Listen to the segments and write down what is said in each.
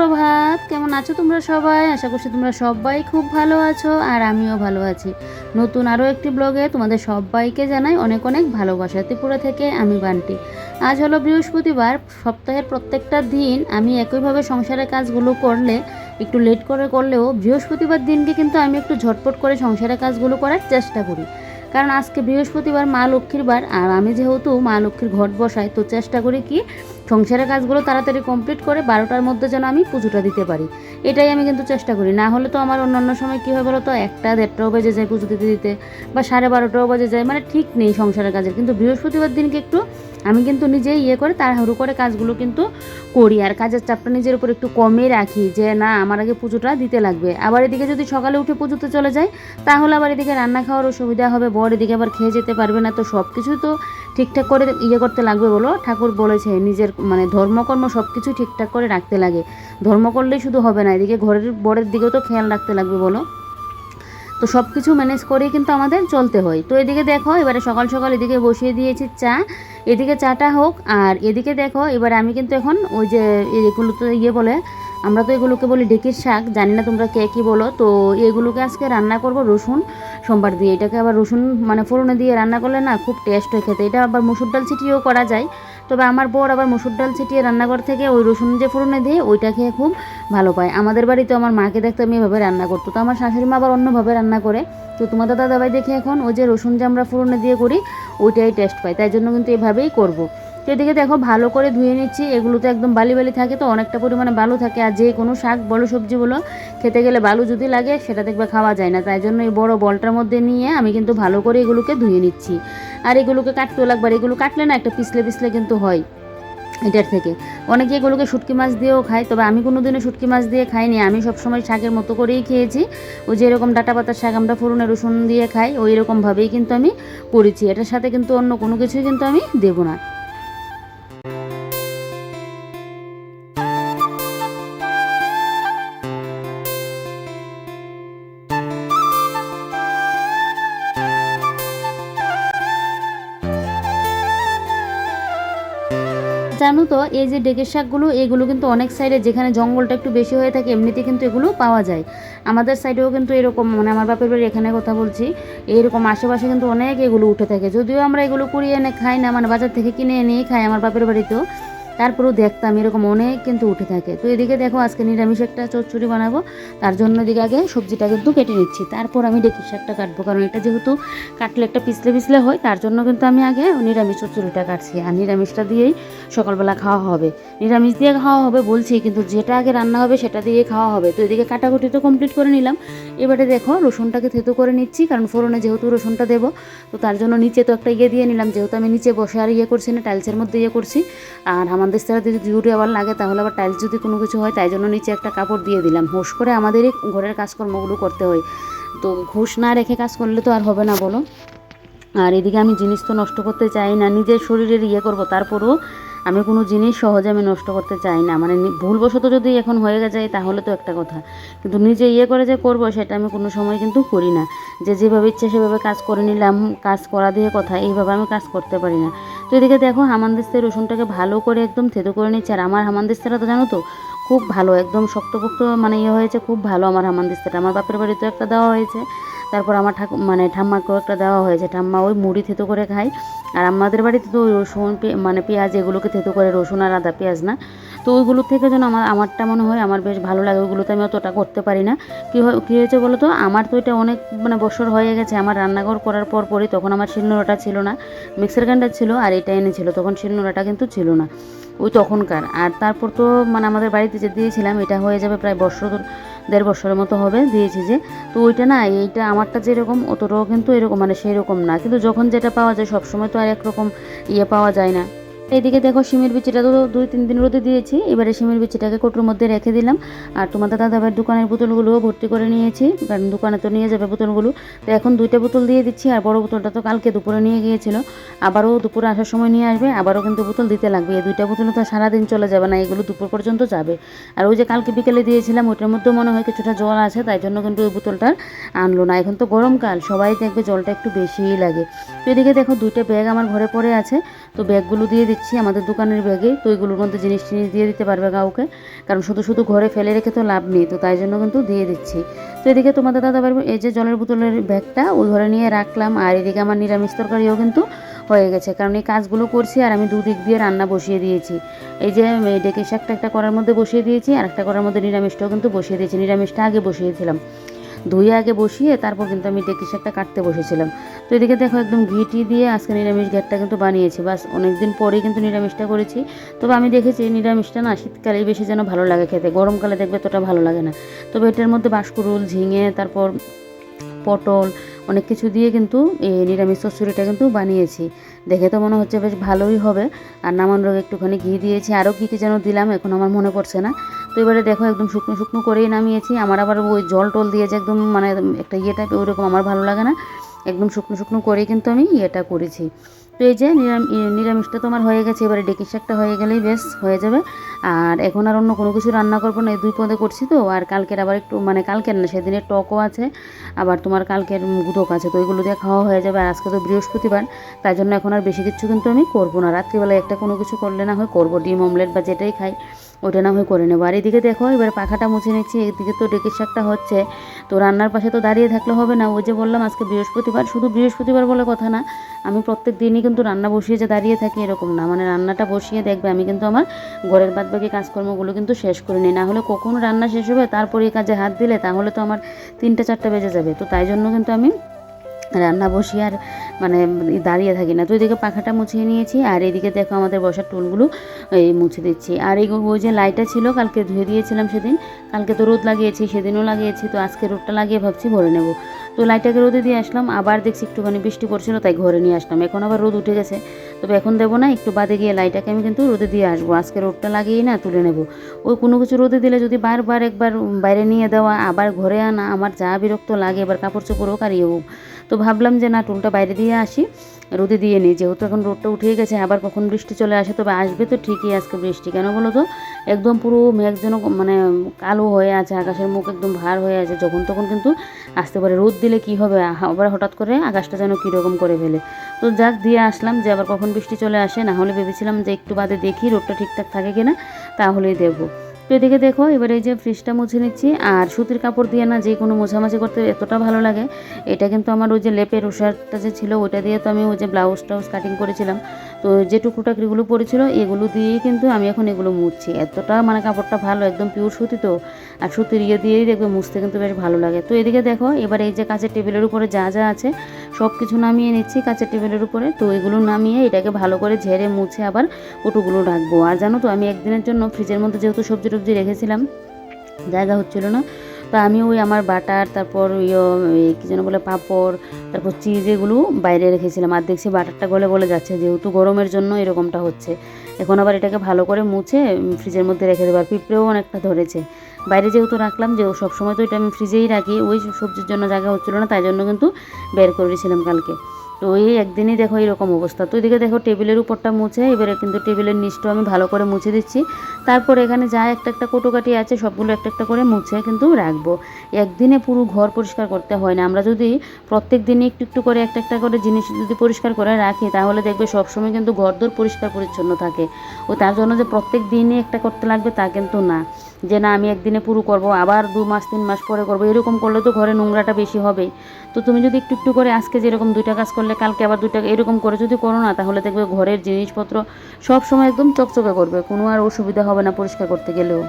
সুপ্রভাত, কেমন আছো তোমরা সবাই? আশা করছি তোমরা সবাই খুব ভালো আছো আর আমিও ভালো আছি। নতুন আরও একটি ব্লগে তোমাদের সবাইকে জানাই অনেক অনেক ভালোবাসা। ত্রিপুরা থেকে আমি বান্টি। আজ হলো বৃহস্পতিবার। সপ্তাহের প্রত্যেকটা দিন আমি একইভাবে সংসারের কাজগুলো করলে একটু লেট করে করলেও বৃহস্পতিবার দিনকে কিন্তু আমি একটু ঝটপট করে সংসারের কাজগুলো করার চেষ্টা করি। কারণ আজকে বৃহস্পতিবার মা লক্ষ্মীর বার, আর আমি যেহেতু মা লক্ষ্মীর ঘট বসাই, তো চেষ্টা করি কি সংসারের কাজগুলো তাড়াতাড়ি কমপ্লিট করে 12টার মধ্যে যেন আমি পুজোটা দিতে পারি। এটাই আমি কিন্তু চেষ্টা করি। না হলে তো আমার অন্যান্য সময় কী হয় বলো তো, 1টা 1:30টাও বেজে যায় পুজো দিতে দিতে, বা 12:30টাও বেজে যায়, মানে ঠিক নেই সংসারের কাজের। কিন্তু বৃহস্পতিবার দিনকে একটু আমি কিন্তু নিজেই করে তাড়াহুড়ো করে কাজগুলো কিন্তু করি, আর কাজের চাপটা নিজের উপর একটু কমে রাখি যে না আমার আগে পুজোটা দিতে লাগবে। আবার এদিকে যদি সকালে উঠে পুজোতে চলে যায় তাহলে আবার এদিকে রান্না খাওয়ার অসুবিধা হবে, বর এদিকে আবার খেয়ে যেতে পারবে না। তো সব কিছু তো ঠিকঠাক করে করতে লাগবে বলো। ঠাকুর বলেছে নিজের মানে ধর্মকর্ম সব কিছু ঠিকঠাক করে রাখতে লাগে। ধর্ম করলেই শুধু হবে না, এদিকে ঘরের বরের দিকেও তো খেয়াল রাখতে লাগবে বলো। তো সব কিছু ম্যানেজ করেই কিন্তু আমাদের চলতে হয়। তো এদিকে দেখো এবারে সকাল সকাল এদিকে বসিয়ে দিয়েছি চা, এদিকে চাটা হোক। আর এদিকে দেখো এবারে আমি কিন্তু এখন ওই যে এগুলো তো বলে, আমরা তো এগুলোকে বলি ঢেঁকির শাক, জানি না তোমরা কে কী বলো। তো এগুলোকে আজকে রান্না করব রসুন সোমবার দিয়ে। এটাকে আবার রসুন মানে ফোড়নে দিয়ে রান্না করলে না খুব টেস্ট হয় খেতে। এটা আবার মুসুর ডাল ছিটিয়েও করা যায়, তবে আমার বর আবার মুসুর ডাল ছিটিয়ে রান্নাঘর থেকে ওই রসুন যে ফোড়নে দিয়ে ওইটা খেয়ে খুব ভালো পায়। আমাদের বাড়িতে আমার মাকে দেখতে আমি এভাবে রান্না করতো, তো আমার শাশুড়ি মা আবার অন্যভাবে রান্না করে। তো তোমাদের দাদাভাই দেখে এখন ওই যে রসুন যে আমরা ফোড়নে দিয়ে করি ওইটাই টেস্ট পাই, তাই জন্য কিন্তু এভাবেই করবো। তো এদিকে দেখো ভালো করে ধুয়ে নিচ্ছি। এগুলোতে একদম বালি বালি থাকে, তো অনেকটা পরিমাণে বালু থাকে, আর যে কোনো শাক বলো সবজি বলো খেতে গেলে বালু যদি লাগে সেটা দেখবে খাওয়া যায় না। তাই জন্য এই বড় বলটার মধ্যে নিয়ে আমি কিন্তু ভালো করে এগুলোকে ধুয়ে নিচ্ছি। আর এগুলোকে কাটতেও লাগবে, আর এগুলো কাটলে না একটা পিছলে পিছলে কিন্তু হয় এটার থেকে। অনেকে এগুলোকে শুটকি মাছ দিয়েও খায়, তবে আমি কোনো দিনও শুটকি মাছ দিয়ে খাইনি। আমি সবসময় শাকের মতো করেই খেয়েছি। ওই যে এরকম ডাঁটা পাতার শাক আমরা ফোড়নে রসুন দিয়ে খাই, ওই রকমভাবেই কিন্তু আমি করেছি। এটার সাথে কিন্তু অন্য কোনো কিছুই কিন্তু আমি দেবো না। জানো তো এই যে ডেকের শাকগুলো এগুলো কিন্তু অনেক সাইডে যেখানে জঙ্গলটা একটু বেশি হয়ে থাকে এমনিতে কিন্তু এগুলো পাওয়া যায়। আমাদের সাইডেও কিন্তু এরকম মানে আমার বাপের বাড়ি এখানে কথা বলছি, এরকম আশেপাশে কিন্তু অনেক এগুলো উঠে থাকে। যদিও আমরা এগুলো কুড়িয়ে এনে খাই না, মানে বাজার থেকে কিনে এনেই খাই আমার বাপের বাড়িতেও, তারপরেও দেখতাম এরকম অনেক কিন্তু উঠে থাকে। তো এদিকে দেখো আজকে নিরামিষ একটা চচ্চড়ি বানাবো, তার জন্য এদিকে আগে সবজিটা কিন্তু কেটে নিচ্ছি, তারপর আমি ডেকির শাকটা কাটবো। কারণ এটা যেহেতু কাটলে একটা পিছলে পিছলে হয়, তার জন্য কিন্তু আমি আগে নিরামিষ চচ্চড়িটা কাটছি। আর নিরামিষটা দিয়েই সকালবেলা খাওয়া হবে। নিরামিষ দিয়ে খাওয়া হবে বলছি, কিন্তু যেটা আগে রান্না হবে সেটা দিয়ে খাওয়া হবে। তো এদিকে কাটাকুটি তো কমপ্লিট করে নিলাম। এবারে দেখো রসুনটাকে থেতো করে নিচ্ছি, কারণ ফোড়নে যেহেতু রসুনটা দেবো, তো তার জন্য নিচে তো একটা দিয়ে নিলাম, যেহেতু আমি নিচে বসে আর করছি না, টাইলসের মধ্যে করছি। আর আমাদের ছাড়া যদি জুড়ে আবার লাগে তাহলে আবার টাইলস যদি কোনো কিছু হয়, তাই জন্য নিচে একটা কাপড় দিয়ে দিলাম। হোস করে আমাদেরই ঘরের কাজকর্মগুলো করতে হয়, তো ঘুষ না রেখে কাজ করলে তো আর হবে না বলো। আর এদিকে আমি জিনিস তো নষ্ট করতে চাই না, নিজের শরীরের করবো, তারপরেও আমি কোনো জিনিস সহজে আমি নষ্ট করতে চাই না। মানে ভুলবশত যদি এখন হয়ে যায় তাহলে তো একটা কথা, কিন্তু নিজে করে যে করবো সেটা আমি কোনো সময় কিন্তু করি না। যে যেভাবে ইচ্ছে সেভাবে কাজ করে নিলাম, কাজ করা দিয়ে কথা, এইভাবে আমি কাজ করতে পারি না। তো এদিকে দেখো হামানদিস্তে রসুনটাকে ভালো করে একদম থেতো করে নিচ্ছে। আর আমার হামানদিস্তাটা তো জানো তো খুব ভালো, একদম শক্তপোক্ত মানে হয়েছে, খুব ভালো আমার হামানদিস্তাটা। আমার বাপের বাড়িতেও একটা দেওয়া হয়েছে, তারপর আমার মানে ঠাম্মাকেও একটা দেওয়া হয়েছে। ঠাম্মা ওই মুড়ি থেতো করে খায়। আর আমাদের বাড়িতে তো ওই রসুন মানে পেঁয়াজ এগুলোকে থেতো করে, রসুন আর আদা পেঁয়াজ না, তো ওইগুলোর থেকে যেন আমারটা মনে হয় আমার বেশ ভালো লাগে। ওইগুলোতে আমি অতটা করতে পারি না। কী হয়েছে বলো তো, আমার তো এটা অনেক মানে বছর হয়ে গেছে আমার রান্নাঘর করার পরই। তখন আমার শিলনোড়াটা ছিল না, মিক্সার গ্রাইন্ডার ছিল, আর এটা এনেছিল, তখন শিলনোড়াটা কিন্তু ছিল না ওই তখনকার। আর তারপর তো মানে আমাদের বাড়িতে যে দিয়েছিলাম এটা হয়ে যাবে প্রায় 1.5 বছরের মতো হবে দিয়েছি যে। তো ওইটা না এইটা আমারটা যেরকম অতটাও কিন্তু এরকম মানে সেই রকম না, কিন্তু যখন যেটা পাওয়া যায় সবসময় তো আর একরকম পাওয়া যায় না। এদিকে দেখো শিমের বিচিটা তো 2-3 দিন রোদে দিয়েছি। এবারে শিমের বিচিটাকে কৌটোর মধ্যে রেখে দিলাম। আর তোমাদের দাদাভাইয়ের দোকানের বোতলগুলোও ভর্তি করে নিয়েছি, কারণ দোকানে তো নিয়ে যাবে বোতলগুলো। তো এখন 2টা বোতল দিয়ে দিচ্ছি, আর বড় বোতলটা তো কালকে দুপুরে নিয়ে গিয়েছিল, আবারও দুপুরে আসার সময় নিয়ে আসবে, আবারও কিন্তু বোতল দিতে লাগবে। এই 2টা বোতল তো সারাদিন চলে যাবে না, এগুলো দুপুর পর্যন্ত যাবে। আর ওই যে কালকে বিকেলে দিয়েছিলাম ওইটার মধ্যে মনে হয় কিছুটা জল আছে, তাই জন্য কিন্তু ওই বোতলটা আনলো না। এখন তো গরমকাল, সবাই দেখবে জলটা একটু বেশিই লাগে। তো এদিকে দেখো 2টা ব্যাগ আমার ঘরে পড়ে আছে, তো ব্যাগগুলো দিয়ে দিচ্ছি। দিচ্ছি আমাদের দোকানের ব্যাগে, তো এগুলোর মধ্যে জিনিস টিনিস দিয়ে দিতে পারবে কাউকে, কারণ শুধু শুধু ঘরে ফেলে রেখে তো লাভ নেই, তো তাই জন্য কিন্তু দিয়ে দিচ্ছি। তো এদিকে তোমাদের দাদা পারবে এই যে জলের বোতলের ব্যাগটা ওই ঘরে নিয়ে রাখলাম, আর এদিকে আমার নিরামিষ তরকারিও কিন্তু হয়ে গেছে, কারণ এই কাজগুলো করছি আর আমি দুদিক দিয়ে রান্না বসিয়ে দিয়েছি। এই যে ডেকে শাকটা একটা করার মধ্যে বসিয়ে দিয়েছি, আর একটা করার মধ্যে নিরামিষটাও কিন্তু বসিয়ে দিয়েছি। নিরামিষটা আগে বসিয়েছিলাম, ধুয়ে আগে বসিয়ে তারপর কিন্তু আমি ডেকি শাকটা কাটতে বসেছিলাম। তো এদিকে দেখো একদম ঘিটি দিয়ে আজকে নিরামিষ ঘ্যাটটা কিন্তু বানিয়েছি, বাস অনেকদিন পরেই কিন্তু নিরামিষটা করেছি। তবে আমি দেখেছি নিরামিষটা না শীতকালেই বেশি যেন ভালো লাগে খেতে, গরমকালে দেখবে তোটা ভালো লাগে না। তবে এটার মধ্যে বাঁশকুড়ুল, ঝিঙে, তারপর পটল, অনেক কিছু দিয়ে কিন্তু এই নিরামিষ চচ্চড়িটা কিন্তু বানিয়েছি। দেখে তো মনে হচ্ছে বেশ ভালোই হবে। আর নামানোর আগে একটুখানি ঘি দিয়েছি, আরও কী কী যেন দিলাম এখন আমার মনে পড়ছে না। তো এবারে দেখো একদম শুকনো শুকনো করেই নামিয়েছি। আমার আবার ওই জল টল দিয়ে যে একদম মানে একটা ইয়ে টাইপের ওইরকম আমার ভালো লাগে না, একদম শুকনো শুকনো করেই কিন্তু আমি ইয়েটা করেছি। তো এই যে নিরামিষটা তো আমার হয়ে গেছে, এবারে ডেকি শাকটা হয়ে গেলেই বেশ হয়ে যাবে। আর এখন আর অন্য কোনো কিছু রান্না করবো না, এই 2 পদে করছি তো। আর কালকের আবার একটু মানে কালকের না, সেদিনের টকও আছে, আবার তোমার কালকের গুদক আছে, তো এগুলো দিয়ে খাওয়া হয়ে যাবে। আর আজকে তো বৃহস্পতিবার, তাই জন্য এখন আর বেশি কিছু কিন্তু আমি করবো না। রাত্রিবেলায় একটা কোনো কিছু করলে না হয় করবো, ডিম অমলেট বা যেটাই খাই ওটা না হয় করে নেবো। আর এদিকে দেখো এবার পাখাটা মুছে নিচ্ছি, এদিকে তো ডেকের শাকটা হচ্ছে। তো রান্নার পাশে তো দাঁড়িয়ে থাকলে হবে না, ওই যে বললাম আজকে বৃহস্পতিবার, শুধু বৃহস্পতিবার বলে কথা না, আমি প্রত্যেক দিনই কিন্তু রান্না বসিয়ে যে দাঁড়িয়ে থাকি এরকম না, মানে রান্নাটা বসিয়ে দেখবে আমি কিন্তু আমার ঘরের বাদবাকি কাজকর্মগুলো কিন্তু শেষ করে নিই। না হলে কখন রান্না শেষ হবে তারপরে এই কাজে হাত দিলে তাহলে তো আমার 3টা 4টা বেজে যাবে। তো তাই জন্য কিন্তু আমি রান্না বসিয়ে আর মানে দাঁড়িয়ে থাকি না। তো এদিকে পাখাটা মুছিয়ে নিয়েছি, আর এদিকে দেখো আমাদের বসার টুলগুলো এই মুছে দিচ্ছি। আর এই ওই যে লাইটটা ছিল কালকে ধুয়ে দিয়েছিলাম সেদিন, কালকে তো রোদ লাগিয়েছি, সেদিনও লাগিয়েছি, তো আজকে রোদটা লাগিয়ে ভাবছি ভরে নেব। তো লাইটটাকে রোদে দিয়ে আসলাম, আবার দেখছি একটুখানি বৃষ্টি পড়ছিল তাই ঘরে নিয়ে আসলাম। এখন আবার রোদ উঠে গেছে, তবে এখন দেবো না, একটু বাদে গিয়ে লাইটটাকে আমি কিন্তু রোদে দিয়ে আসবো। আজকে রোদটা লাগিয়েই না তুলে নেব। ওই কোনো কিছু রোদে দিলে যদি বারবার একবার বাইরে নিয়ে দেওয়া আবার ঘরে আনা, আমার যা বিরক্ত লাগে, এবার কাপড় চোপড় হোক আর ইয়ে হোক। তো ভাবলাম যে না, টুলটা বাইরে দিয়ে আসি, রোদে দিয়ে নিই, যেহেতু এখন রোদটা উঠে গেছে, আবার কখন বৃষ্টি চলে আসে। তবে আসবে তো ঠিকই আজকে বৃষ্টি, কেন বলো তো, একদম পুরো মেঘ যেন মানে কালো হয়ে আছে, আকাশের মুখ একদম ভার হয়ে আছে, যখন তখন কিন্তু আসতে পারে। রোদ দিলে কি হবে, আবার হঠাৎ করে আকাশটা যেন কীরকম করে ফেলে। তো যাক দিয়ে আসলাম, যে আবার কখন বৃষ্টি চলে আসে, না হলে ভেবেছিলাম যে একটু বাদে দেখি রোদটা ঠিকঠাক থাকে কিনা, তাহলেই দেবো। তো এদিকে দেখো এবার এই যে ফ্রিজটা মুছে নিচ্ছি। আর সুতির কাপড় দিয়ে না যে কোনো মোছামাছি করতে এতটা ভালো লাগে। এটা কিন্তু আমার ওই যে লেপের উষারটা যে ছিল ওইটা দিয়ে তো আমি ওই যে ব্লাউজ টাউজ কাটিং করেছিলাম, তো যে টুকরোটাকরিগুলো পড়েছিল এগুলো দিয়েই কিন্তু আমি এখন এগুলো মুছছি। এতটা মানে কাপড়টা ভালো, একদম পিওর সুতি তো, আর সুতির ইয়ে দিয়েই দেখবে মুছতে কিন্তু বেশ ভালো লাগে। তো এদিকে দেখো এবার এই যে কাঁচের টেবিলের উপরে যা যা আছে সব কিছু নামিয়ে নিচ্ছি কাঁচের টেবিলের উপরে। তো এগুলো নামিয়ে এটাকে ভালো করে ঝেড়ে মুছে আবার ওটুগুলো রাখবো। আর জানো তো আমি একদিনের জন্য ফ্রিজের মধ্যে যেহেতু সবজি টবজি রেখেছিলাম, জায়গা হচ্ছিল না, তো আমি ওই আমার বাটার, তারপর কী যেন বলে পাঁপড়, তারপর চিজ, এগুলো বাইরে রেখেছিলাম। আর দেখছি বাটারটা গলে গলে যাচ্ছে, যেহেতু গরমের জন্য এরকমটা হচ্ছে। এখন আবার এটাকে ভালো করে মুছে ফ্রিজের মধ্যে রেখে দেবো। আর পিঁপড়েও অনেকটা ধরেছে, বাইরে যেহেতু রাখলাম, যে সবসময় তো এটা আমি ফ্রিজেই রাখি, ওই সবজির জন্য জায়গা হচ্ছিলো না, তাই জন্য কিন্তু বের করেছিলাম কালকে। তো এই একদিনই দেখো এরকম অবস্থা। তো এদিকে দেখো টেবিলের উপরটা মুছে, এবারে কিন্তু টেবিলের নিচটাও আমি ভালো করে মুছে দিচ্ছি। তারপর এখানে যা একটা একটা কোটোকাটি আছে সবগুলো একটা একটা করে মুছে কিন্তু রাখবো। একদিনে পুরো ঘর পরিষ্কার করতে হয় না, আমরা যদি প্রত্যেক দিনই একটু একটু করে একটা একটা করে জিনিস যদি পরিষ্কার করে রাখি, তাহলে দেখবে সবসময় কিন্তু ঘরদোর পরিষ্কার পরিচ্ছন্ন থাকে। ও তার জন্য যে প্রত্যেক দিনই একটা করতে লাগবে তা কিন্তু না, যে না আমি একদিনে পুরো করব আবার 2 মাস 3 মাস পরে করব, এরকম করলে তো ঘরে নোংরাটা বেশি হবেই। তো তুমি যদি একটু একটু করে আজকে যেরকম 2টা কাজ করলে কালকে আবার 2টা এরকম করে যদি করো না, তাহলে দেখবে ঘরের জিনিসপত্র সব সময় একদম চকচকে করবে, কোনো আর অসুবিধা হবে না পরিষ্কার করতে গেলেও।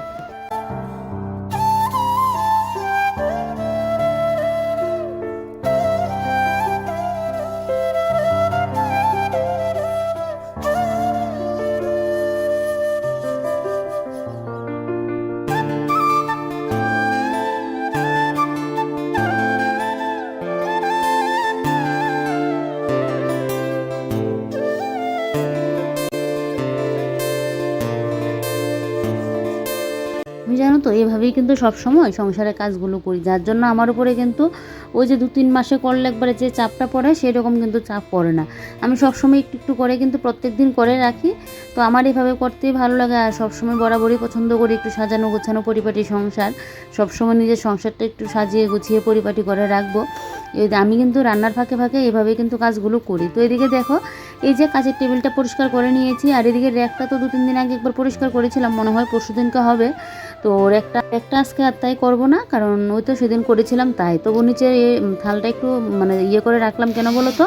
আমি জানো তো এভাবেই কিন্তু সব সময় সংসারের কাজগুলো করি, যার জন্য আমার উপরে কিন্তু ওই যে 2-3 মাসে করলে একবারে যে চাপটা পড়ে সেরকম কিন্তু চাপ পড়ে না। আমি সবসময় একটু একটু করে কিন্তু প্রত্যেক দিন করে রাখি। তো আমার এভাবে করতেই ভালো লাগে, আর সবসময় বরাবরই পছন্দ করি একটু সাজানো গোছানো পরিপাটি সংসার। সবসময় নিজের সংসারটা একটু সাজিয়ে গুছিয়ে পরিপাটি করে রাখবো। আমি কিন্তু রান্নার ফাঁকে ফাঁকে এভাবেই কিন্তু কাজগুলো করি। তো এদিকে দেখো এই যে কাচের টেবিলটা পরিষ্কার করে নিয়েছি, আর এদিকে র্যাকটা তো 2-3 দিন আগে একবার পরিষ্কার করেছিলাম, মনে হয় পরশুদিনকে হবে। তো র্যাকটা আজকে আর তাই করবো না, কারণ ওই তো সেদিন করেছিলাম তাই। তবু নিচে থালটা একটু মানে করে রাখলাম, কেন বলো তো,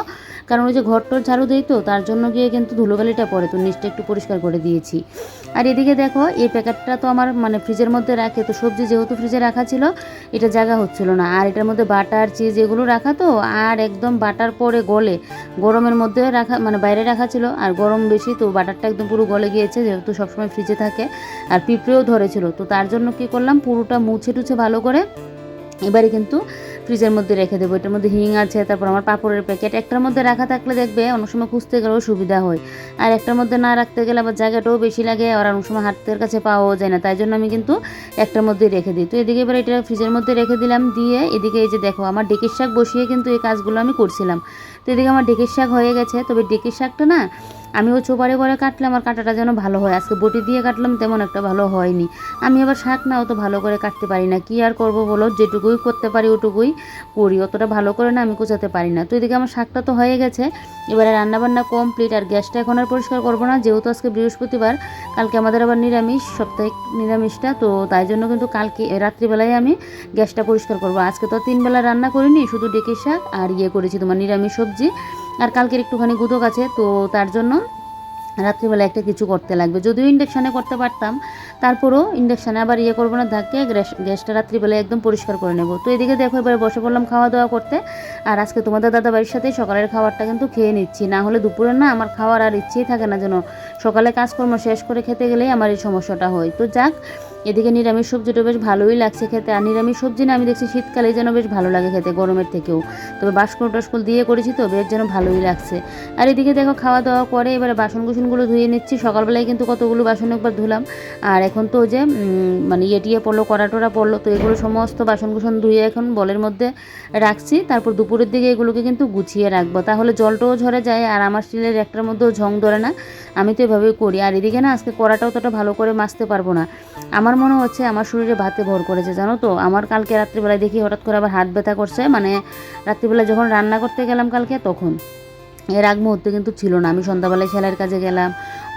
কারণ ওই যে ঘরটর ঝাড়ু দেই তো তার জন্য গিয়ে কিন্তু ধুলোবালিটা পড়ে, তো নিচটা একটু পরিষ্কার করে দিয়েছি। আর এদিকে দেখো এই প্যাকেটটা তো আমার মানে ফ্রিজের মধ্যে রাখে, তো সবজি যেহেতু ফ্রিজে রাখা ছিল এটা জায়গা হচ্ছিল না, আর এটার মধ্যে বাটার চিজ এগুলো রাখা তো, আর একদম বাটার পরে গলে গরমের মধ্যে রাখা মানে বাইরে রাখা ছিল, আর গরম বেশি তো বাটারটা একদম পুরো গলে গিয়েছে, যেহেতু সবসময় ফ্রিজে থাকে, আর পিঁপড়েও ধরেছিল। তো তার জন্য কি করলাম, পুরোটা মুছে টুছে ভালো করে এবারে কিন্তু ফ্রিজের মধ্যে রেখে দেবো। এটার মধ্যে হিং আছে, তারপর আমার পাঁপড়ের প্যাকেট, একটার মধ্যে রাখা থাকলে দেখবে অনেক সময় খুঁজতে গেলেও সুবিধা হয়, আর একটার মধ্যে না রাখতে গেলে আবার জায়গাটাও বেশি লাগে, আর অনেক সময় হাতের কাছে পাওয়াও যায় না, তাই জন্য আমি কিন্তু একটার মধ্যেই রেখে দিই। তো এদিকে এবার এটা ফ্রিজের মধ্যে রেখে দিলাম, দিয়ে এদিকে এই যে দেখো আমার ডেকের শাক বসিয়ে কিন্তু এই কাজগুলো আমি করছিলাম। তো এদিকে আমার ডেকের শাক হয়ে গেছে, তবে ডেকের শাকটা না আমি ও চোপারে করে কাটলে আমার কাটাটা যেন ভালো হয়, আজকে বটি দিয়ে কাটলাম তেমন একটা ভালো হয়নি। আমি আবার শাক না অত ভালো করে কাটতে পারি না, কি আর করব বলো, যেটুকুই করতে পারি ওটুকুই করি, অতটা ভালো করে না আমি কোচাতে পারি না। তো এদিকে আমার শাকটা তো হয়ে গেছে, এবারে রান্নাবান্না কমপ্লিট, আর গ্যাসটা এখন আর পরিষ্কার করবো না, যেহেতু আজকে বৃহস্পতিবার, কালকে আমাদের আবার নিরামিষ, সাপ্তাহিক নিরামিষটা, তো তাই জন্য কিন্তু কালকে রাত্রিবেলায় আমি গ্যাসটা পরিষ্কার করবো। আজকে তো 3 বেলা রান্না করিনি, শুধু ডেকের শাক আর করেছি তোমার নিরামিষ সবজি, আর কালকের একটুখানি গুদক আছে, তো তার জন্য রাত্রিবেলা একটা কিছু করতে লাগবে। যদিও ইন্ডাকশানে করতে পারতাম, তারপরেও ইন্ডাকশানে আবার করবো না, ধাক্কে গ্যাসটা রাত্রিবেলায় একদম পরিষ্কার করে নেব। তো এদিকে দেখো এবারে বসে পড়লাম খাওয়া দাওয়া করতে, আর আজকে তোমাদের দাদাবাড়ির সাথে সকালের খাবারটা কিন্তু খেয়ে নিচ্ছি, না হলে দুপুরে না আমার খাওয়ার আর ইচ্ছেই থাকে না, যেন সকালে কাজকর্ম শেষ করে খেতে গেলেই আমার এই সমস্যাটা হয়। তো যাক, এদিকে নিরামিষ সবজিটা বেশ ভালোই লাগছে খেতে, আর নিরামিষ সবজি না আমি দেখছি শীতকালে যেন বেশ ভালো লাগে খেতে গরমের থেকেও, তবে বাসকল টাসকল দিয়ে করেছি তো বেশ যেন ভালোই লাগছে। আর এদিকে দেখো খাওয়া দাওয়া করে এবারে বাসন কুসনগুলো ধুয়ে নিচ্ছি, সকালবেলায় কিন্তু কতগুলো বাসন একবার ধুলাম, আর এখন তো যে মানে টিয়ে পড়লো, কড়াটোরা পড়লো, তো এগুলো সমস্ত বাসন কুসন ধুয়ে এখন বলের মধ্যে রাখছি, তারপর দুপুরের দিকে এগুলোকে কিন্তু গুছিয়ে রাখবো, তাহলে জলটাও ঝরে যায়, আর আমার স্টিলের একটার মধ্যেও ঝং ধরে না, আমি তো এভাবেই করি। আর এদিকে না আজকে কড়াটাও ততটা ভালো করে মাজতে পারবো না, আমার মনে হচ্ছে আমার শরীরে ভাতে ভর করেছে, জানো তো, আমার কালকে রাত্রিবেলায় দেখি হঠাৎ করে আবার হাত ব্যথা করছে, মানে রাত্রিবেলায় যখন রান্না করতে গেলাম কালকে, তখন এর আগ মুহূর্তে কিন্তু ছিল না, আমি সন্ধ্যাবেলায় সেলাইয়ের কাজে গেলাম,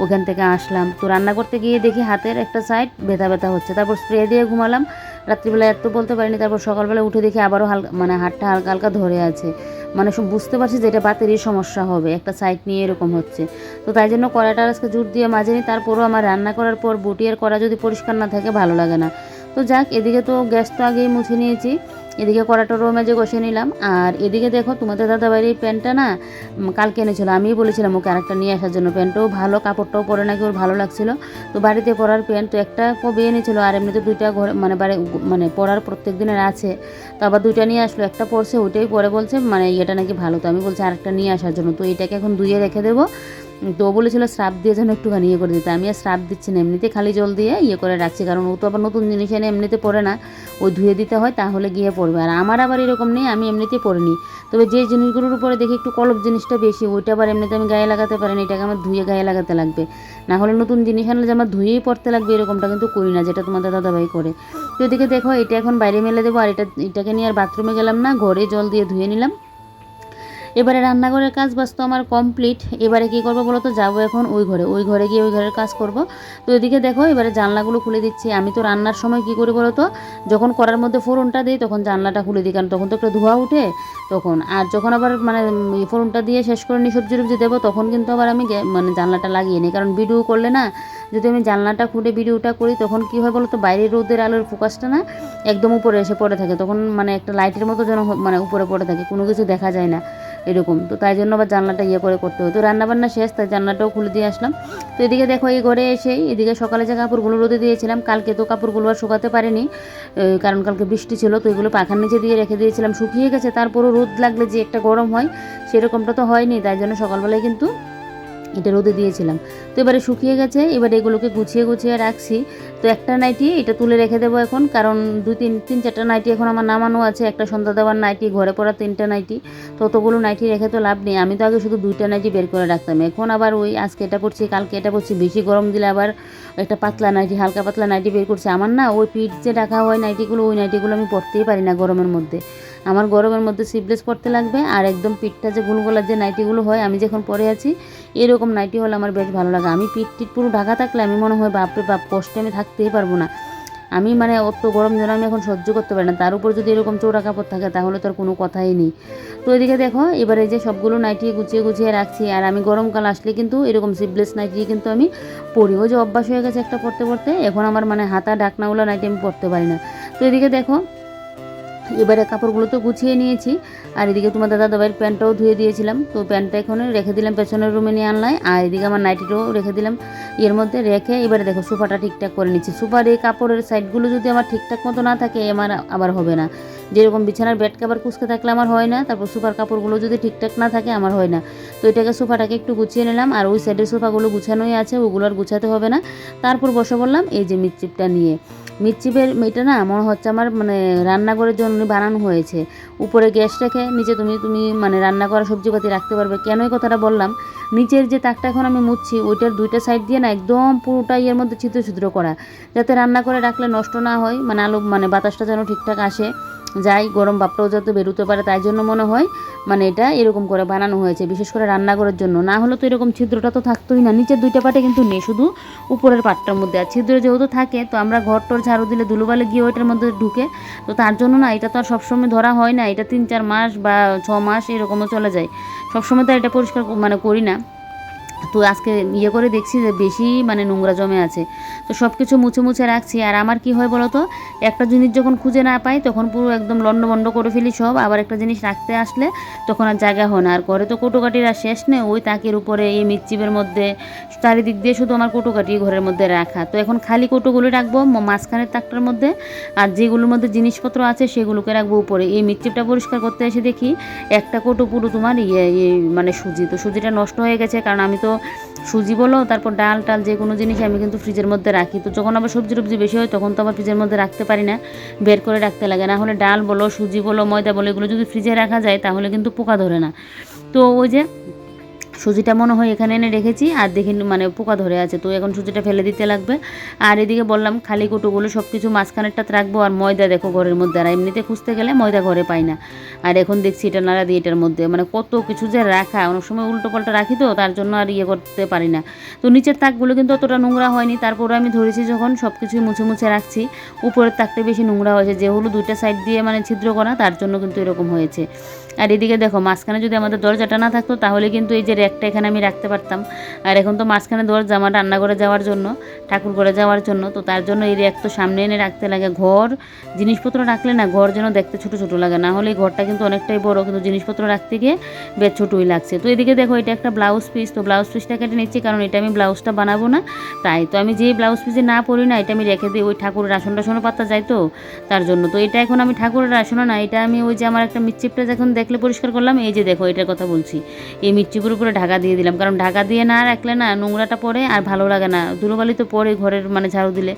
ওখান থেকে আসলাম, তো রান্না করতে গিয়ে দেখি হাতের একটা সাইড ব্যথা ব্যথা হচ্ছে, তারপর স্প্রে দিয়ে ঘুমালাম, রাত্রিবেলায় এত বলতে পারিনি, তারপর সকালবেলা উঠে দেখি আবারও হালকা মানে হাতটা হালকা হালকা ধরে আছে, মানে সব বুঝতে পারছি যে এটা বাতেরই সমস্যা হবে, একটা সাইড নিয়ে এরকম হচ্ছে। তো তাই জন্য কড়াটা আজকে জোর দিয়ে মাজেনি, তারপরও আমার রান্না করার পর বটি আর কড়া যদি পরিষ্কার না থাকে ভালো লাগে না। তো যাক, এদিকে তো গ্যাস তো আগেই মুছে নিয়েছি, এদিকে কড়াটারও মেজে কষে নিলাম, আর এদিকে দেখো তোমাদের দাদাবাড়ির প্যান্টটা না কালকে এনেছিল, আমিই বলেছিলাম ওকে আরেকটা নিয়ে আসার জন্য, প্যান্টটাও ভালো, কাপড়টাও পরে নাকি ওর ভালো লাগছিল, তো বাড়িতে পরার প্যান্ট তো একটা কবে এনেছিল, আর এমনিতে 2টা ঘরে মানে মানে পরার প্রত্যেক দিনের আছে, তো আবার 2টা নিয়ে আসলো, একটা পরছে ওইটাই পরে বলছে মানে এটা নাকি ভালো, তো আমি বলছি আরেকটা নিয়ে আসার জন্য, তো এটাকে এখন ধুয়ে রেখে দেবো। তো বলেছিল স্রাব দিয়ে যেন একটুখানি করে দিতে, আমি আর স্রাব দিচ্ছি না, এমনিতে খালি জল দিয়ে করে রাখছি, কারণ ও তো আবার নতুন জিনিস এনে এমনিতে পরে না, ওই ধুয়ে দিতে হয় তাহলে গিয়ে পড়বে, আর আমার আবার এরকম নেই, আমি এমনিতে পরে নিই, তবে যে জিনিসগুলোর উপরে দেখি একটু কলপ জিনিসটা বেশি, ওইটা আবার এমনিতে আমি গায়ে লাগাতে পারি না, এটাকে আমার ধুয়ে গায়ে লাগাতে লাগবে, না হলে নতুন জিনিস আনলে যে আমার ধুয়েই পড়তে লাগবে এরকমটা কিন্তু করি না, যেটা তোমাদের দাদাভাই করে। তো এদিকে দেখো এটা এখন বাইরে মেলে দেবো, আর এটাকে নিয়ে আর বাথরুমে গেলাম না, ঘরে জল দিয়ে ধুয়ে নিলাম। এবারে রান্নাঘরের কাজ বাস তো আমার কমপ্লিট, এবারে কী করবো বলো তো, যাবো এখন ওই ঘরে গিয়ে ওই ঘরের কাজ করব। তো এদিকে দেখো এবারে জানলাগুলো খুলে দিচ্ছি, আমি তো রান্নার সময় কী করি বলো তো, যখন কড়ার মধ্যে ফোড়নটা দিই তখন জানলাটা খুলে দিই, কারণ তখন তো একটা ধোঁয়া উঠে তখন, আর যখন আবার মানে ফোড়নটা দিয়ে শেষ করে নিই সবজি টবজি দেবো, তখন কিন্তু আবার আমি মানে জানলাটা লাগিয়ে নিই, কারণ ভিডিও করলে না যদি আমি জানলাটা খুলে ভিডিওটা করি তখন কী হয় বলো তো, বাইরের রোদের আলোর ফোকাসটা না একদম উপরে এসে পড়ে থাকে, তখন মানে একটা লাইটের মতো যেন মানে উপরে পড়ে থাকে, কোনো কিছু দেখা যায় না এরকম, তো তাই জন্য আবার জানলাটা করে করতে হয়। তো রান্নাবান্না শেষ, তাই জানলাটাও খুলে দিয়ে আসলাম। তো এদিকে দেখো এই ঘরে এসেই এদিকে সকালে যে কাপড়গুলো রোদে দিয়েছিলাম, কালকে তো কাপড়গুলো আর শুকাতে পারিনি, কারণ কালকে বৃষ্টি ছিল, তো এগুলো পাখার নিচে দিয়ে রেখে দিয়েছিলাম, শুকিয়ে গেছে, তারপরও রোদ লাগলে যে একটা গরম হয় সেরকমটা তো হয়নি, তাই জন্য সকালবেলায় কিন্তু এটা রোদে দিয়েছিলাম। তো এবারে শুকিয়ে গেছে, এবারে এগুলোকে গুছিয়ে গুছিয়ে রাখছি। তো একটা নাইটি এটা তুলে রেখে দেবো এখন, কারণ তিন চারটা নাইটি এখন আমার নামানো আছে, একটা সন্ধ্যা দেওয়ার নাইটি, ঘরে পরা 3টা নাইটি। তো অতগুলো নাইটি রেখে তো লাভ নেই, আমি তো আগে শুধু 2টা নাইটি বের করে রাখতাম, এখন আবার ওই আজকে এটা পরছি কালকে এটা পরছি, বেশি গরম দিলে আবার একটা পাতলা নাইটি, হালকা পাতলা নাইটি বের করছি। আমার না ওই পিঠ যে রাখা হয় নাইটিগুলো, ওই নাইটিগুলো আমি পরতেই পারি না গরমের মধ্যে। আমার গরমের মধ্যে স্লিভলেস পরতে লাগবে, আর একদম পিঠটা যে গুলগোলার যে নাইটিগুলো হয় আমি যখন পরে আছি এরকম নাইটি হলে আমার বেশ ভালো লাগে। আমি পিঠ টিট পুরো ঢাকা থাকলে আমি মনে হয় বাপরে বাপ, কষ্টে আমি থাকতেই পারবো না। আমি মানে অত গরম যেন আমি এখন সহ্য করতে পারি না, তার উপর যদি এরকম চৌড়া কাপড় থাকে তাহলে তো আর কোনো কথাই নেই। তো এদিকে দেখো এবারে যে সবগুলো নাইটি গুছিয়ে গুছিয়ে রাখছি, আর আমি গরমকাল আসলে কিন্তু এরকম স্লিভলেস নাইটি কিন্তু আমি পরি, ওই যে অভ্যাস হয়ে গেছে একটা পরতে পরতে, এখন আমার মানে হাতা ঢাকনাগুলো নাইটি আমি পরতে পারি না। তো এদিকে দেখো এবারে কাপড়গুলো তো গুছিয়ে নিয়েছি, আর এদিকে তোমার দাদাভাইয়ের প্যান্টটাও ধুয়ে দিয়েছিলাম, তো প্যান্টটা এখন রেখে দিলাম পেছনের রুমে নিয়ে আনলাই, আর এদিকে আমার নাইটিটাও রেখে দিলাম এর মধ্যে রেখে এবারে দেখো সোফাটা ঠিকঠাক করে নিচ্ছি। সোফার এই কাপড়ের সাইডগুলো যদি আমার ঠিকঠাক মতো না থাকে আমার আবার হবে না, যেরকম বিছানার বেড কাভার কুচকে থাকলে আমার হয় না, তারপর সোফার কাপড়গুলো যদি ঠিকঠাক না থাকে আমার হয় না। তো এটাকে সোফাটাকে একটু গুছিয়ে নিলাম, আর ওই সাইডের সোফাগুলো গুছানোই আছে, ওগুলো আর গুছাতে হবে না। তারপর বসে বললাম এই যে মিটচিপটা নিয়ে। মিটচিপের এটা না মনে হচ্ছে আমার মানে রান্নাঘরের জন্য বানানো হয়েছে, উপরে গ্যাস রেখে নিচে তুমি মানে রান্না করা সবজিপাতি রাখতে পারবে। কেন এই কথাটা বললাম, নিচের যে তাকটা এখন আমি মুছছি ওইটার 2টা সাইড দিয়ে না একদম পুরোটাই এর মধ্যে ছিদ্র ছিদ্র করা, যাতে রান্না করে রাখলে নষ্ট না হয়, মানে আলো মানে বাতাসটা যেন ঠিকঠাক আসে যাই, গরম ভাবটাও যাতে বেরোতে পারে, তাই জন্য মনে হয় মানে এটা এরকম করে বানানো হয়েছে, বিশেষ করে রান্নাঘরের জন্য। না হলে তো এরকম ছিদ্রটা তো থাকতোই না, নিচের 2টা পাটে কিন্তু নেই, শুধু উপরের পাটটার মধ্যে। আর ছিদ্র যেহেতু থাকে তো আমরা ঘর টর ঝাড়ু দিলে ধুলোবালি গিয়ে ওইটার মধ্যে ঢুকে, তো তার জন্য না এটা তো আর সবসময় ধরা হয় না, এটা 3-4 মাস বা 6 মাস এরকমও চলে যায়, সবসময় তো এটা পরিষ্কার মানে করি না। তো আজকে করে দেখছি যে বেশি মানে নোংরা জমে আছে, তো সব কিছু মুছে মুছে রাখছি। আর আমার কি হয় বলো তো, একটা জিনিস যখন খুঁজে না পাই তখন পুরো একদম লন্ডভন্ড করে ফেলি সব, আবার একটা জিনিস রাখতে আসলে তখন আর জায়গা হয় না। আর ঘরে তো কোটোকাটির আর শেষ নেই, ওই তাকের উপরে এই মিটচিপের মধ্যে চারিদিক দিয়ে শুধু আমার কোটোকাটি ঘরের মধ্যে রাখা। তো এখন খালি কোটোগুলো রাখবো মাঝখানের তাকটার মধ্যে, আর যেগুলোর মধ্যে জিনিসপত্র আছে সেগুলোকে রাখবো উপরে। এই মিটচিপটা পরিষ্কার করতে এসে দেখি একটা কোটো পুরো তোমার মানে সুজি, তো সুজিটা নষ্ট হয়ে গেছে, কারণ আমি তো সুজি বলো তারপর ডাল টাল যে কোনো জিনিস আমি কিন্তু ফ্রিজের মধ্যে রাখি, তো যখন আবার সবজি টবজি বেশি হয় তখন তো আবার ফ্রিজের মধ্যে রাখতে পারি না, বের করে রাখতে লাগে। না হলে ডাল বলো সুজি বলো ময়দা বলো এগুলো যদি ফ্রিজে রাখা যায় তাহলে কিন্তু পোকা ধরে না। তো ওই যে সুজিটা মনে হয় এখানে এনে রেখেছি আর দেখি মানে পোকা ধরে আছে, তো এখন সুজিটা ফেলে দিতে লাগবে। আর এদিকে বললাম খালি কোটোগুলো সব কিছু মাঝখানেরটাতে রাখবো। আর ময়দা দেখো ঘরের মধ্যে, আর এমনিতে খুঁজতে গেলে ময়দা ঘরে পাই না, আর এখন দেখছি এটা নাড়া দিয়ে এটার মধ্যে মানে কত কিছু যে রাখা, অনেক সময় উল্টো পাল্টা রাখি তো তার জন্য আর করতে পারি না। তো নিচের তাকগুলো কিন্তু অতটা নোংরা হয়নি, তারপরে আমি ধরেছি যখন সব কিছুই মুছে মুছে রাখছি, উপরের তাকটা বেশি নোংরা হয়েছে, যে হলো 2টা সাইড দিয়ে মানে ছিদ্র করা, তার জন্য কিন্তু এরকম হয়েছে। আর এদিকে দেখো মাঝখানে যদি আমাদের দরজাটা না থাকতো তাহলে কিন্তু এই যে র্যাকটা এখানে আমি রাখতে পারতাম, আর এখন তো মাঝখানে দরজা আমার রান্নাঘরে যাওয়ার জন্য, ঠাকুর ঘরে যাওয়ার জন্য, তো তার জন্য এই র্যাক তো সামনে এনে রাখতে লাগে। ঘর জিনিসপত্র রাখলে না ঘর যেন দেখতে ছোটো ছোটো লাগে, না হলে এই ঘরটা কিন্তু অনেকটাই বড়, কিন্তু জিনিসপত্র রাখতে গিয়ে বেশ ছোটোই লাগছে। তো এদিকে দেখো এটা একটা ব্লাউজ পিস, তো ব্লাউজ পিসটা কেটে নিচ্ছি, কারণ এটা আমি ব্লাউজটা বানাবো না, তাই তো আমি যে ব্লাউজ পিসে না পরি না এটা আমি রেখে দিই, ওই ঠাকুরের আসন টাসনও পাতা যায় তো তার জন্য। তো এটা এখন আমি ঠাকুরের আসনও না, এটা আমি ওই যে আমার একটা মিটচিপটা যখন দেখলে পরিষ্কার করলাম, এই যে দেখো এটার কথা বলছি, এই মিটচিপের উপরে ঢাকা দিয়ে দিলাম, কারণ ঢাকা দিয়ে না রাখলে না নোংরাটা পড়ে আর ভালো লাগে না, ধুলোবালি তো পড়ে ঘরের মানে ঝাড়ু দিলে,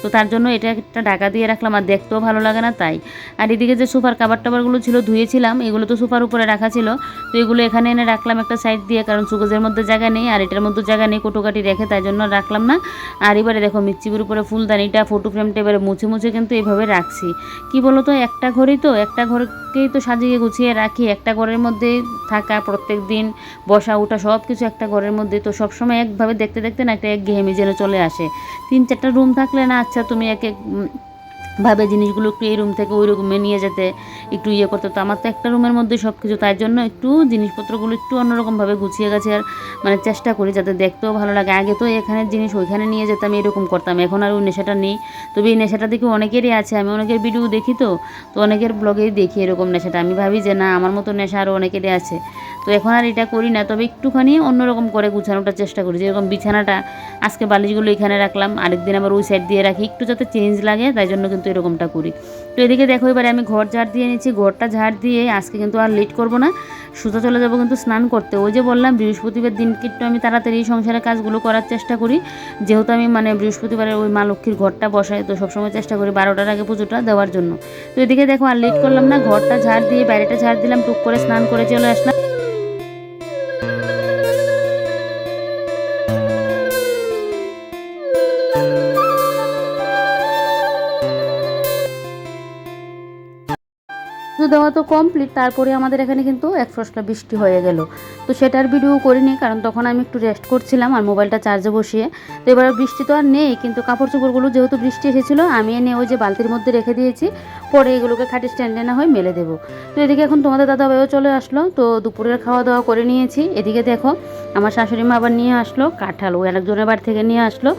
তো তার জন্য এটা একটা ঢাকা দিয়ে রাখলাম, আর দেখতেও ভালো লাগে না তাই। আর এদিকে যে সোফার কাবার টাবারগুলো ছিল ধুয়েছিলাম, এগুলো তো সোফার উপরে রাখা ছিল, তো এগুলো এখানে এনে রাখলাম একটা সাইড দিয়ে, কারণ সুগজের মধ্যে জায়গা নেই আর এটার মধ্যে জায়গা নেই কোটোকাটি রেখে, তাই জন্য রাখলাম না। আর এবারে দেখো মিটচিপের উপরে ফুলদানিটা ফটো ফ্রেমটা এবারে মুছে মুছে কিন্তু এইভাবে রাখছি। কি বলো তো, একটা ঘরেই তো একটা ঘরকেই তো সাজিয়ে গুছিয়ে রাখি, একটা ঘরের মধ্যে থাকা প্রত্যেক দিন বসা উঠা সব কিছু একটা ঘরের মধ্যে, তো সবসময় একভাবে দেখতে দেখতে না একটা একঘেয়েমি যেন চলে আসে। 3-4টা রুম থাকলে না আচ্ছা তুমি এক এক ভাবে জিনিসগুলো একটু এই রুম থেকে ওই রুমে নিয়ে যেতে একটু করতে, তো আমার তো একটা রুমের মধ্যে সব কিছু, তাই জন্য একটু জিনিসপত্রগুলো একটু অন্যরকমভাবে গুছিয়ে গেছে, আর মানে চেষ্টা করি যাতে দেখতেও ভালো লাগে। আগে তো এখানের জিনিস ওইখানে নিয়ে যেতাম এরকম করতাম, এখন আর ওই নেশাটা নেই, তবে এই নেশাটা দেখি অনেকেরই আছে, আমি অনেকের ভিডিও দেখি তো অনেকের ব্লগেই দেখি এরকম নেশাটা, আমি ভাবি যে না আমার মতো নেশা আরও অনেকেরই আছে, তো এখন আর এটা করি না, তবে একটুখানি অন্যরকম করে গুছানোটার চেষ্টা করি। যেরকম বিছানাটা আজকে বালিশগুলো এখানে রাখলাম, আরেকদিন আবার ওই সাইড দিয়ে রাখি, একটু যাতে চেঞ্জ লাগে, তাই জন্য কিন্তু এরকমটা করি। তো এদিকে দেখো এবারে আমি ঘর ঝাড় দিয়ে নিচ্ছি, ঘরটা ঝাড় দিয়ে আজকে কিন্তু আর লেট করব না, সোজা চলে যাবো কিন্তু স্নান করতে। ওই যে বললাম বৃহস্পতিবার দিন কিন্তু আমি তাড়াতাড়ি সংসারের কাজগুলো করার চেষ্টা করি, যেহেতু আমি মানে বৃহস্পতিবারে ওই মা লক্ষ্মীর ঘরটা বসাই, তো সবসময় চেষ্টা করি 12টার আগে পুজোটা দেওয়ার জন্য। তো এদিকে দেখো আর লেট করলাম না, ঘরটা ঝাড় দিয়ে বাইরেটা ঝাড় দিলাম, টুক করে স্নান করে চলে আসলাম। পুজো দেওয়া তো কমপ্লিট, তারপরে আমাদের এখানে কিন্তু এক ফসলা বৃষ্টি হয়ে গেল। তো সেটার ভিডিও করিনি, কারণ তখন আমি একটু রেস্ট করছিলাম আর মোবাইলটা চার্জে বসিয়ে। তো এবার বৃষ্টি তো আর নেই, কিন্তু কাপড় চোপড়গুলো যেহেতু বৃষ্টি এসেছিলো আমি এনে ওই যে বালতির মধ্যে রেখে দিয়েছি, পরে এগুলোকে খাটে স্ট্যান্ডে না হয় মেলে দেবো। তো এদিকে এখন তোমাদের দাদাভাইও চলে আসলো, তো দুপুরের খাওয়া দাওয়া করে নিয়েছি। এদিকে দেখো আমার শাশুড়ি মা আবার নিয়ে আসলো কাঁঠাল, ওই আরেকজনের বাড়ি থেকে নিয়ে আসলো।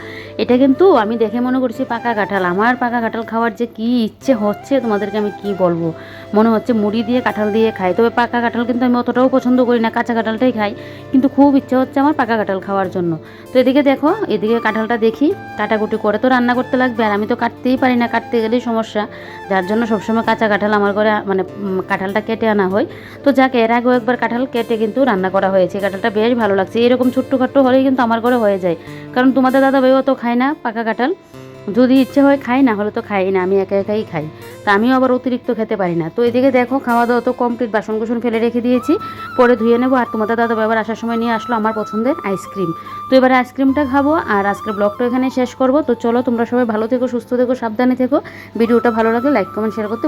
এটা কিন্তু আমি দেখে মনে করছি পাকা কাঁঠাল। আমার পাকা কাঁঠাল খাওয়ার যে কী ইচ্ছে হচ্ছে তোমাদেরকে আমি কি বলবো, মনে হচ্ছে মুড়ি দিয়ে কাঁঠাল দিয়ে খাই। তবে পাকা কাঁঠাল কিন্তু আমি অতটাও পছন্দ করি না, কাঁচা কাঁঠালটাই খাই, কিন্তু খুব ইচ্ছা হচ্ছে আমার পাকা কাঁঠাল খাওয়ার জন্য। তো এদিকে দেখো, এদিকে কাঁঠালটা দেখি কাটাকুটি করে তো রান্না করতে লাগবে, আর আমি তো কাটতেই পারি না, কাটতে গেলেই সমস্যা, যার জন্য সবসময় কাঁচা কাঁঠাল আমার ঘরে মানে কাঁঠালটা কেটে আনা হয়। তো যাকে এর আগেও একবার কাঁঠাল কেটে কিন্তু রান্না করা হয়েছে, কাঁঠালটা বেশ ভালো লাগছে। এরকম ছোট্টখাট্টো হলেই কিন্তু আমার ঘরে হয়ে যায়, কারণ তোমাদের দাদাভাইও তো খায় না পাকা কাঁঠাল, যদি ইচ্ছে হয় খাই, না হলে তো খাই না, আমি একা একাই খাই। তা আমিও আবার অতিরিক্ত খেতে পারি না। তো এদিকে দেখো খাওয়া দাওয়া তো কমপ্লিট, বাসন কুসন ফেলে রেখে দিয়েছি, পরে ধুয়ে নেবো। আর তোমাদের দাদাভাই আবার আসার সময় নিয়ে আসলো আমার পছন্দের আইসক্রিম, তো এবারে আইসক্রিমটা খাবো আর আজকের ব্লগটা এখানে শেষ করবো। তো চলো তোমরা সবাই ভালো থেকো, সুস্থ থেকো, সাবধানে থেকো। ভিডিওটা ভালো লাগলে লাইক কমেন্ট শেয়ার করতে